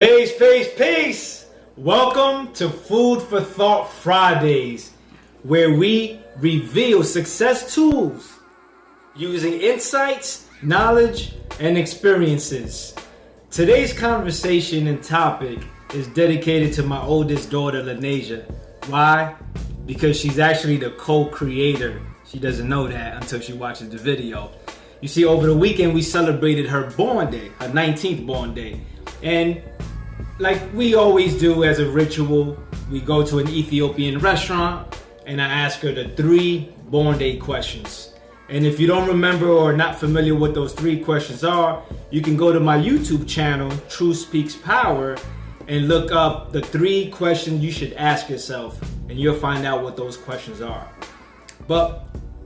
Peace. Welcome to Food for Thought Fridays, where we reveal success tools using insights, knowledge, and experiences. Today's conversation and topic is dedicated to my oldest daughter, Lanasia. Why? Because she's actually the co-creator. She doesn't know that until she watches the video. You see, over the weekend we celebrated her born day, her 19th born day. And like we always do as a ritual, we go to an Ethiopian restaurant and I ask her the 3 born day questions. And if you don't remember or not familiar with those 3 questions are, you can go to my YouTube channel, Truth Speaks Power, and look up the 3 questions you should ask yourself, and you'll find out what those questions are. But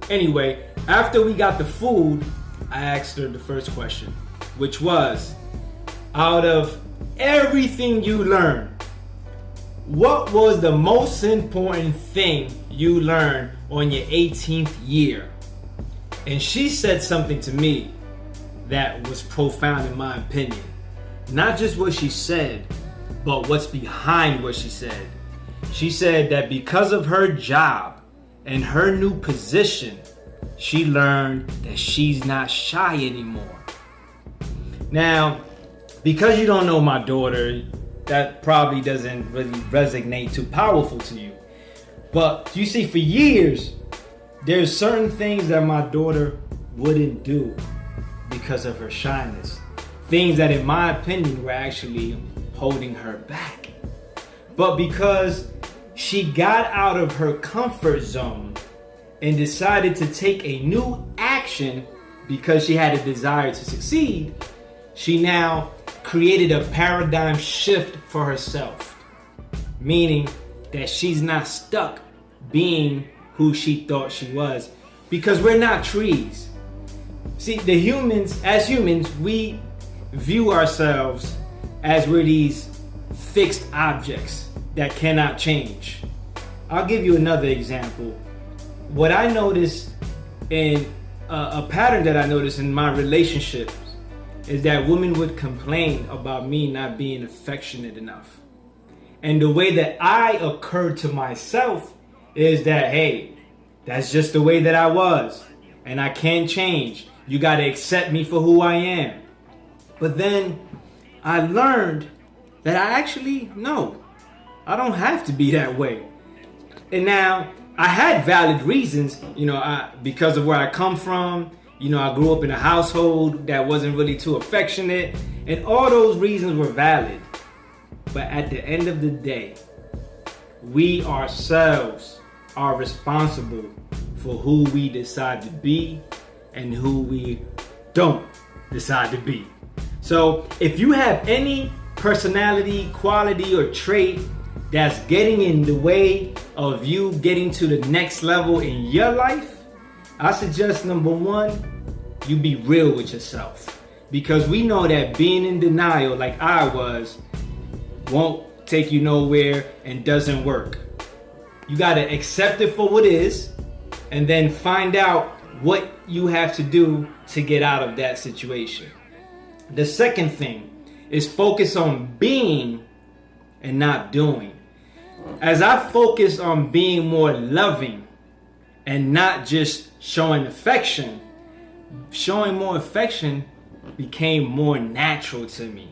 anyway, after we got the food, I asked her the first question, which was, out of everything you learned, what was the most important thing you learned on your 18th year? And she said something to me that was profound in my opinion. Not just what she said, but what's behind what she said. She said that because of her job and her new position, she learned that she's not shy anymore. Now, because you don't know my daughter, that probably doesn't really resonate too powerful to you. But you see, for years, there's certain things that my daughter wouldn't do because of her shyness. Things that, in my opinion, were actually holding her back. But because she got out of her comfort zone and decided to take a new action because she had a desire to succeed, she now created a paradigm shift for herself, meaning that she's not stuck being who she thought she was, because we're not trees. See, as humans, we view ourselves as we're these fixed objects that cannot change. I'll give you another example. What I noticed in a pattern that I noticed in my relationships is that women would complain about me not being affectionate enough. And the way that I occurred to myself is that, hey, that's just the way that I was, and I can't change. You got to accept me for who I am. But then I learned that I don't have to be that way. And now I had valid reasons, because of where I come from. I grew up in a household that wasn't really too affectionate, and all those reasons were valid. But at the end of the day, we ourselves are responsible for who we decide to be and who we don't decide to be. So if you have any personality, quality, or trait that's getting in the way of you getting to the next level in your life, I suggest number 1, you be real with yourself. Because we know that being in denial, like I was, won't take you nowhere and doesn't work. You gotta accept it for what is, and then find out what you have to do to get out of that situation. The second thing is focus on being and not doing. As I focus on being more loving and not just showing affection more affection became more natural to me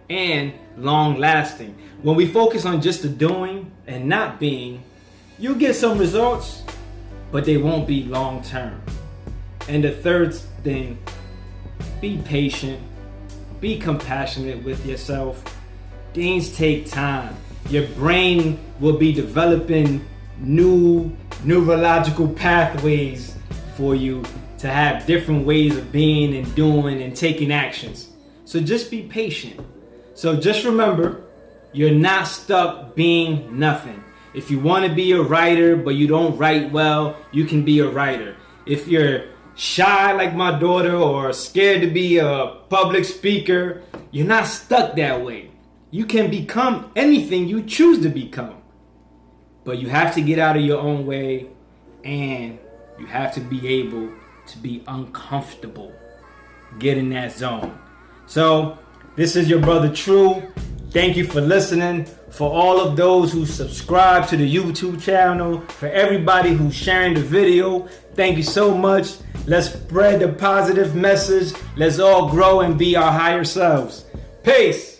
and long lasting. When we focus on just the doing and not being, you'll get some results, but they won't be long term. And the third thing, be patient, be compassionate with yourself. Things take time. Your brain will be developing new neurological pathways for you to have different ways of being and doing and taking actions. So just be patient. So just remember, you're not stuck being nothing. If you want to be a writer but you don't write well, you can be a writer. If you're shy like my daughter or scared to be a public speaker, you're not stuck that way. You can become anything you choose to become. But you have to get out of your own way, and you have to be able to be uncomfortable. Get in that zone. So this is your brother True. Thank you for listening. For all of those who subscribe to the YouTube channel, for everybody who's sharing the video, thank you so much. Let's spread the positive message. Let's all grow and be our higher selves. Peace.